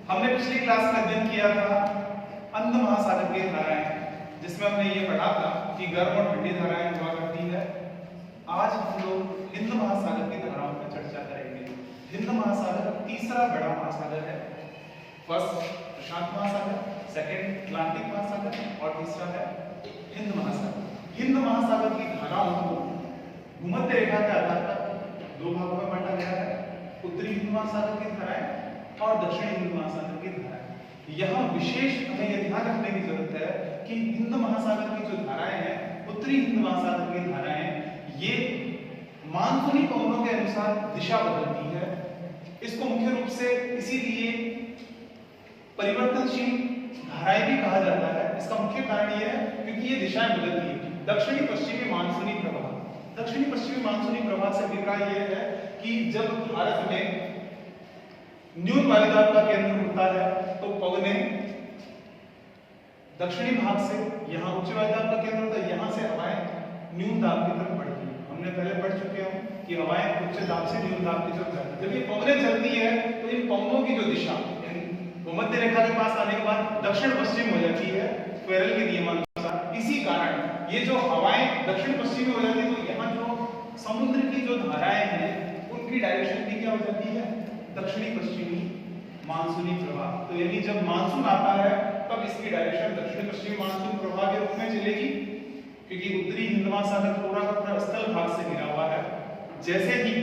हमने पिछली क्लास में अध्ययन किया था अंध महासागर की धाराएं, जिसमें हमने ये पढ़ा था कि गर्म और ठंडी धाराएं हुआ करती है। आज हम लोग हिंद महासागर की धाराओं पर चर्चा करेंगे। हिंद महासागर तीसरा बड़ा महासागर है। फर्स्ट प्रशांत महासागर, सेकंड अटलांटिक महासागर और तीसरा है हिंद महासागर। हिंद महासागर की धाराओं को भूमध्य रेखा के आधार पर दो भागों में बांटा गया है, उत्तरी हिंद महासागर की धाराएं और दक्षिणी हिंद महासागर की धाराएं। यहाँ विशेष हमें यह ध्यान रखने की जरूरत है कि हिंद महासागर की जो धाराएं हैं, उत्तरी हिंद महासागर की धाराएं, ये मानसूनी पवनों के अनुसार दिशा बदलती है। इसको मुख्य रूप से इसीलिए परिवर्तनशील धाराएं भी कहा जाता है। इसका मुख्य कारण यह है क्योंकि ये दिशाएं बदलती है। दक्षिणी पश्चिमी मानसूनी प्रवाह, दक्षिणी पश्चिमी मानसूनी प्रवाह से अभिप्राय यह है कि जब भारत में न्यून वायुदाब का केंद्र होता है तो पवने दक्षिणी भाग से, यहाँ उच्च वायुदाब का केंद्र होता है, यहाँ से हवाएं न्यून दाब की तरफ बढ़ती है। हमने पहले पढ़ चुके हैं कि हवाएं उच्च दाब से न्यून दाब की तरफ जाती है। जब ये पवनें चलती है तो इन पवनों की जो दिशा भूमध्य रेखा के पास आने के बाद दक्षिण पश्चिम हो जाती है फेरल के नियमानुसार। इसी कारण ये जो हवाएं दक्षिण पश्चिमी हो जाती है तो यहाँ जो समुद्र की जो धाराएं हैं उनकी डायरेक्शन भी क्या हो जाती है, दक्षिणी पश्चिमी मानसूनी प्रवाह। तो यानी जब मानसून आता है तब इसकी डायरेक्शन दक्षिणी पश्चिमी मानसून प्रवाह के रूप में चलेगी, क्योंकि उत्तरी हिंद महासागर पूरा का पूरा स्थल भाग से घिरा हुआ है। जैसे ही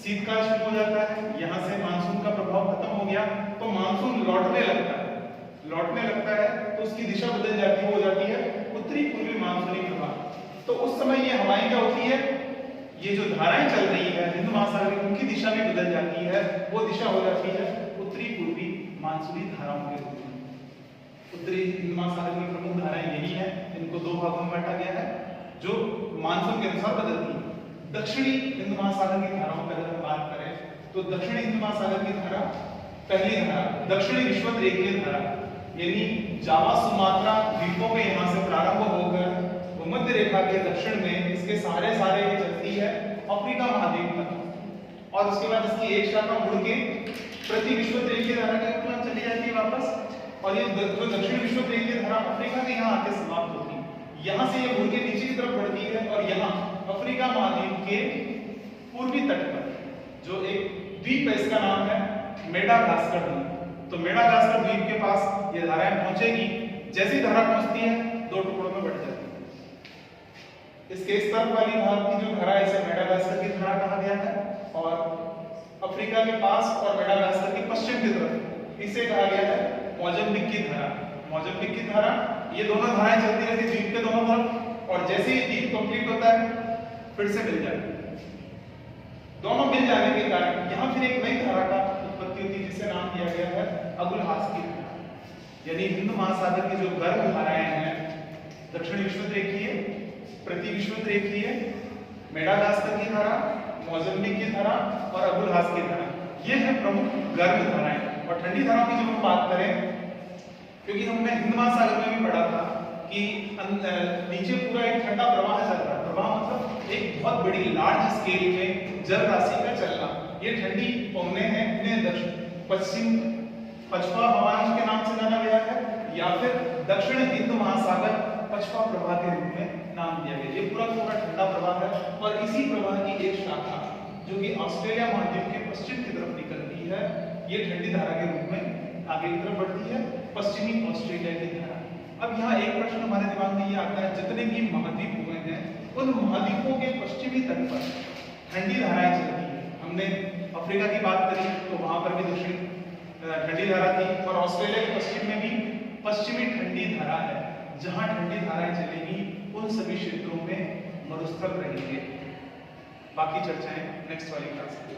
शीतकाल शुरू हो जाता है, यहाँ से मानसून का प्रभाव खत्म हो गया तो मानसून लौटने लगता है तो उसकी दिशा बदल जाती हो जाती है उत्तरी पूर्वी मानसूनी प्रवाह। तो उस समय ये हवाएं क्या होती है, ये जो धाराएं चल रही है हिंद महासागर की, उनकी दिशा भी बदल जाती है। वो दिशा हो जाती है उत्तरी पूर्वी मानसूनी धाराओं के रूप में। उत्तरी हिंद महासागर की प्रमुख धाराएं यही है, इनको दो भागों में बांटा गया है जो मानसून के अनुसार बदलती है। दक्षिणी हिंद महासागर की धाराओं पर अगर बात करें तो दक्षिणी हिंद महासागर की धारा, पहली धारा दक्षिणी विषुवत-रेखीय धारा, यानी जावा सुमात्रा द्वीपों के यहाँ से प्रारंभ होकर भूमध्य रेखा के दक्षिण में इसके सारे चलती है अफ्रीका महाद्वीप तक, और उसके बाद इसकी एक शाखा मुड़ के प्रति विषुवत-रेखीय धारा के रूप में चली जाती है वापस, और ये जो दक्षिण विषुवत-रेखीय धारा अफ्रीका के यहाँ आके समाप्त होती है। यहाँ से ये मुड़ के नीचे की तरफ बढ़ती है और यहाँ अफ्रीका महाद्वीप के पूर्वी तट पर जो एक द्वीप है, इसका नाम है मेडागास्कर द्वीप। तो मेडागास्कर द्वीप के पास ये धाराएं पहुंचेगी। जैसी धारा पहुंचती है दो टुकड़ों में बढ़ जाती है। इसके इस तरफ वाली भाग की जो धारा है इसे मेडागास्कर की धारा कहा गया है, और अफ्रीका के पास और मेडागास्कर के पश्चिम की तरफ इसे कहा गया है मोजाम्बिक की धारा। मोजाम्बिक की धारा, ये दोनों धाराएं चलती रहती है द्वीप के दोनों तरफ, और जैसे ही द्वीप कंप्लीट होता है फिर से मिल जाती है। दोनों मिल जाने के कारण यहाँ फिर एक नई धारा का उत्पत्ति होती है जिसे नाम दिया गया है अगुलहास की धारा। यानी हिंद महासागर की जो गर्म धाराएं हैं, दक्षिणी विषुवत-रेखीय, प्रति विषुवत-रेखीय, मेडागास्कर की धारा, मोजाम्बिक की धारा और अगुलहास की धारा, ये है प्रमुख गर्म धाराएं। और ठंडी धाराओं की जब हम बात करें, क्योंकि हमने हिंद महासागर में भी पढ़ा था कि नीचे पूरा एक ठंडा प्रवाह चल रहा है। प्रवाह मतलब एक बहुत बड़ी लार्ज स्केल में जल राशि का चलना। ये ठंडी पवनें हैं, इन्हें दक्षिण पश्चिम पछवा हवाएं के नाम से जाना गया है, या फिर दक्षिण हिंद महासागर पछवा प्रवाह के रूप में नाम दिया गया। ये पूरा पूरा ठंडा प्रवाह है, और इसी प्रवाह की एक शाखा जो कि ऑस्ट्रेलिया महाद्वीप के पश्चिम की तरफ निकलती है, ये ठंडी धारा के रूप में आगे की तरफ बढ़ती है, पश्चिमी ऑस्ट्रेलिया की धारा। अब यहाँ एक प्रश्न हमारे दिमाग में ये आता है, जितने भी महाद्वीप हुए हैं उन महाद्वीपों के पश्चिमी तट पर ठंडी धाराएं चलती है। हमने अफ्रीका की बात करी तो वहां पर भी दक्षिणी ठंडी धारा थी, और ऑस्ट्रेलिया के पश्चिम में भी पश्चिमी ठंडी धारा है। जहां ठंडी धाराएं चलेगी उन सभी क्षेत्रों में मरुस्थल रहेंगे। बाकी चर्चाएं नेक्स्ट वाली क्लास में।